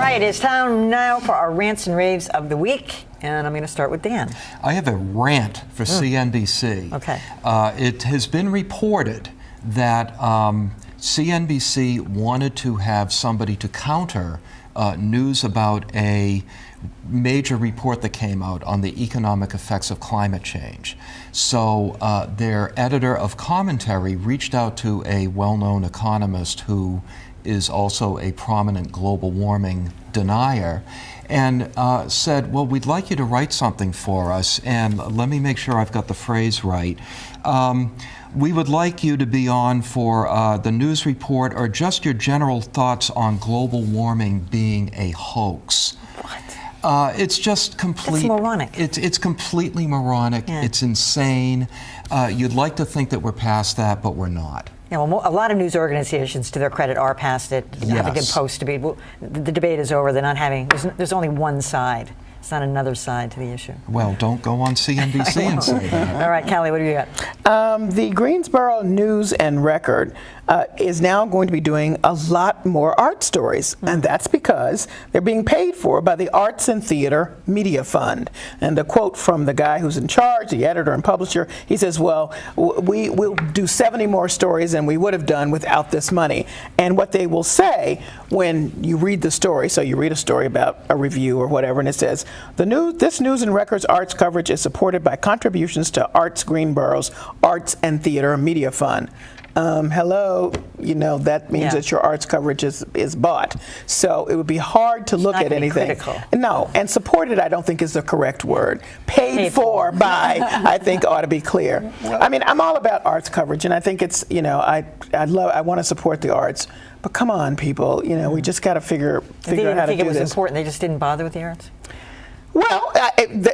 right, it's time now for our rants and raves of the week, and I'm going to start with Dan. I have a rant for CNBC. Okay. It has been reported that CNBC wanted to have somebody to counter news about a major report that came out on the economic effects of climate change. So their editor of commentary reached out to a well-known economist who is also a prominent global warming denier, and said, well, we'd like you to write something for us, and let me make sure I've got the phrase right. We would like you to be on for the news report or just your general thoughts on global warming being a hoax. What? It's just complete. It's moronic. It's completely moronic. Yeah. It's insane. You'd like to think that we're past that, but we're not. Yeah, well, a lot of news organizations, to their credit, are past it. They have a good post to be. Well, the debate is over. They're not having. There's only one side. It's not another side to the issue. Well, don't go on CNBC and say that. All right, Callie, what do you got? The Greensboro News and Record is now going to be doing a lot more art stories, and that's because they're being paid for by the Arts and Theater Media Fund. And a quote from the guy who's in charge, the editor and publisher, he says, well, we will do 70 more stories than we would have done without this money. And what they will say when you read the story, so you read a story about a review or whatever, and it says, this News and Records arts coverage is supported by contributions to Arts Greensboro's Arts and Theater Media Fund. Hello, that means that your arts coverage is bought. So it would be hard to look at anything. Critical. No, and supported I don't think is the correct word. Paid for by, I think ought to be clear. I mean, I'm all about arts coverage, and I think it's, I want to support the arts. But come on, people, we just got to figure out how to do this. They didn't think it was important. They just didn't bother with the arts? Well,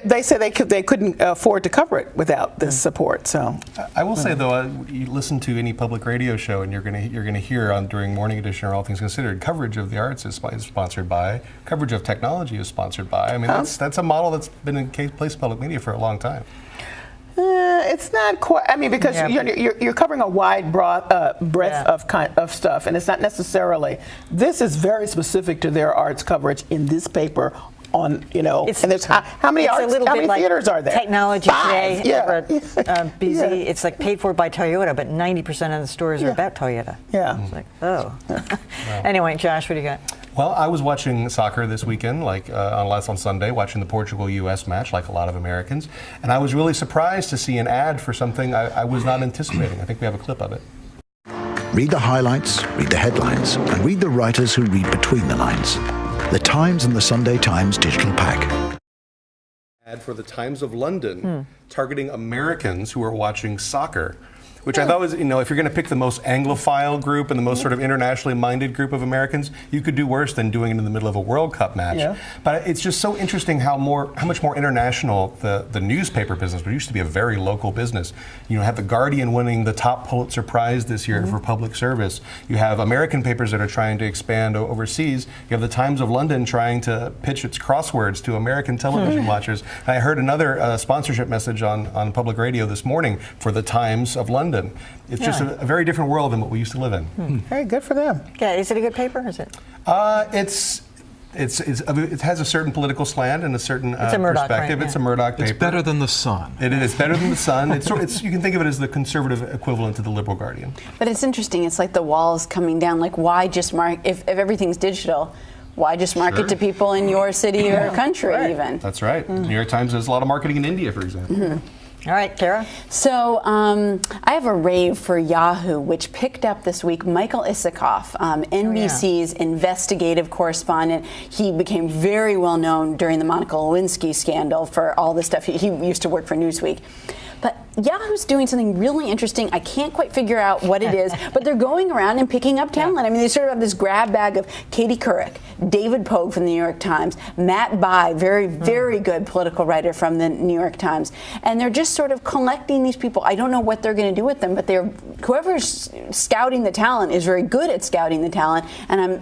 they said they couldn't afford to cover it without this support. So I will say though, you listen to any public radio show, and you're gonna hear during Morning Edition or All Things Considered, coverage of the arts is sponsored by, coverage of technology is sponsored by. I mean, that's a model that's been in place in public media for a long time. It's not quite. I mean, because you're covering a wide breadth of stuff, and it's not necessarily. This is very specific to their arts coverage in this paper. And there's how many theaters are there? Technology 5. today, busy. It's like paid for by Toyota, but 90% of the stories are about Toyota. Yeah. It's like, oh. Anyway, Josh, what do you got? Well, I was watching soccer this weekend, on Sunday, watching the Portugal-U.S. match, like a lot of Americans, and I was really surprised to see an ad for something I was not anticipating. I think we have a clip of it. Read the highlights, read the headlines, and read the writers who read between the lines. The Times and the Sunday Times digital pack. Ad for the Times of London, targeting Americans who are watching soccer, which I thought was, if you're going to pick the most Anglophile group and the most sort of internationally minded group of Americans, you could do worse than doing it in the middle of a World Cup match. Yeah. But it's just so interesting how much more international the newspaper business, which used to be a very local business. You have The Guardian winning the top Pulitzer Prize this year for public service. You have American papers that are trying to expand overseas. You have the Times of London trying to pitch its crosswords to American television watchers. And I heard another sponsorship message on public radio this morning for the Times of London. It's just a very different world than what we used to live in. Hey, good for them. Okay, is it a good paper? Is it? It has a certain political slant and a certain perspective. Right? It's a Murdoch paper. It's better than the Sun. It is better than the Sun. You can think of it as the conservative equivalent to the liberal Guardian. But it's interesting. It's like the walls coming down. Like, why just if everything's digital? Why just market to people in your city or country even? That's right. New York Times does a lot of marketing in India, for example. All right, Kara. So I have a rave for Yahoo, which picked up this week Michael Isikoff, NBC's investigative correspondent. He became very well known during the Monica Lewinsky scandal for all the stuff. He used to work for Newsweek. But Yahoo's doing something really interesting. I can't quite figure out what it is, but they're going around and picking up talent. I mean, they sort of have this grab bag of Katie Couric, David Pogue from the New York Times, Matt Bai, very good political writer from the New York Times. And they're just sort of collecting these people. I don't know what they're going to do with them, but whoever's scouting the talent is very good at scouting the talent. And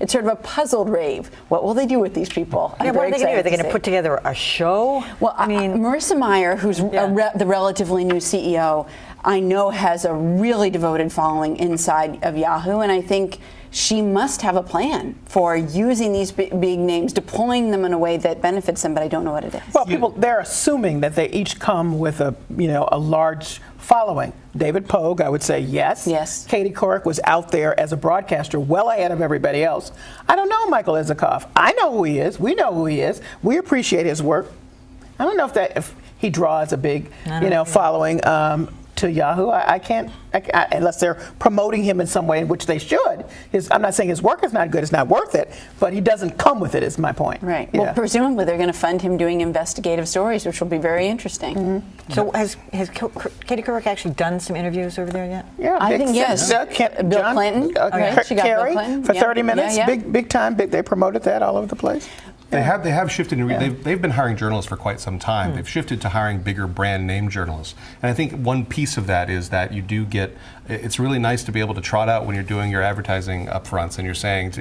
it's sort of a puzzled rave. What will they do with these people? What are they going to do? Are they going to put together a show? Well, I mean, Marissa Mayer, who's the relatively new CEO, I know has a really devoted following inside of Yahoo, and I think she must have a plan for using these big names, deploying them in a way that benefits them, but I don't know what it is. Well, they're assuming that they each come with a large following. David Pogue, I would say yes. Yes. Katie Couric was out there as a broadcaster well ahead of everybody else. I don't know Michael Isikoff. I know who he is. We know who he is. We appreciate his work. I don't know if he draws a big, following to Yahoo. I can't, unless they're promoting him in some way, in which they should. I'm not saying his work is not good, it's not worth it, but he doesn't come with it, is my point. Right. Yeah. Well, presumably they're going to fund him doing investigative stories, which will be very interesting. Mm-hmm. So has Katie Couric actually done some interviews over there yet? Yeah, I think yes. Bill Clinton. She got Carrie Bill Clinton for 30 minutes, Yeah. big time. They promoted that all over the place. They have shifted. They've been hiring journalists for quite some time. They've shifted to hiring bigger brand name journalists. And I think one piece of that is that you do get, it's really nice to be able to trot out when you're doing your advertising upfronts and you're saying,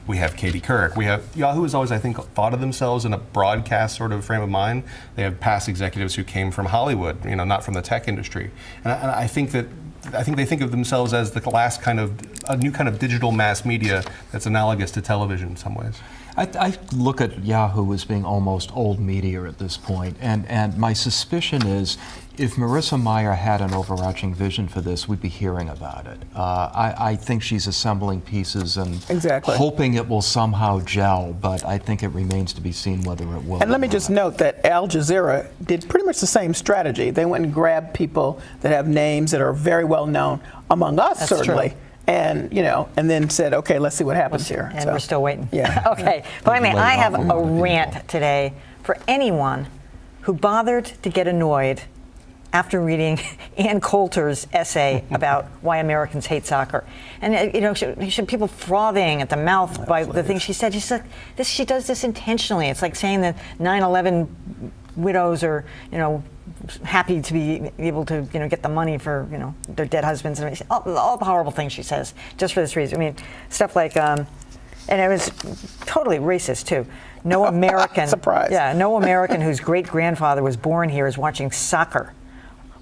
we have Katie Couric. Yahoo has always, I think, thought of themselves in a broadcast sort of frame of mind. They have past executives who came from Hollywood, not from the tech industry. And I think they think of themselves as the last a new kind of digital mass media that's analogous to television in some ways. I look at Yahoo as being almost old media at this point, and my suspicion is if Marissa Mayer had an overarching vision for this, we'd be hearing about it. I think she's assembling pieces and hoping it will somehow gel, but I think it remains to be seen whether it will. And let me just note that Al Jazeera did pretty much the same strategy. They went and grabbed people that have names that are very well known among us, That's certainly. True. And and then said, okay, let's see what happens here. And we're still waiting. Yeah. Okay. Finally, I have a rant today for anyone who bothered to get annoyed after reading Ann Coulter's essay about why Americans hate soccer. And people frothing at the mouth by the things she said. She said she does this intentionally. It's like saying that 9/11 widows are, happy to be able to, get the money for, their dead husbands and all the horrible things she says just for this reason. I mean, stuff like, and it was totally racist too. No American, surprise. Yeah, no American whose great grandfather was born here is watching soccer.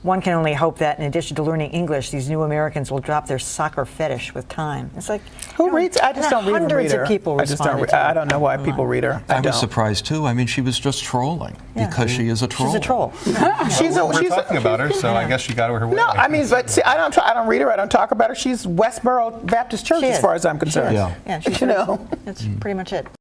One can only hope that in addition to learning English, these new Americans will drop their soccer fetish with time. It's like, who reads? I just don't read hundreds her. of people responded. I don't know why people read her. I was surprised too. I mean, she was just trolling because she is a troll. She's a troll. We're talking about her, so I guess she got her way. No, I mean, but see, I don't read her. I don't talk about her. She's Westboro Baptist Church, as far as I'm concerned. Yeah, she's That's pretty much it.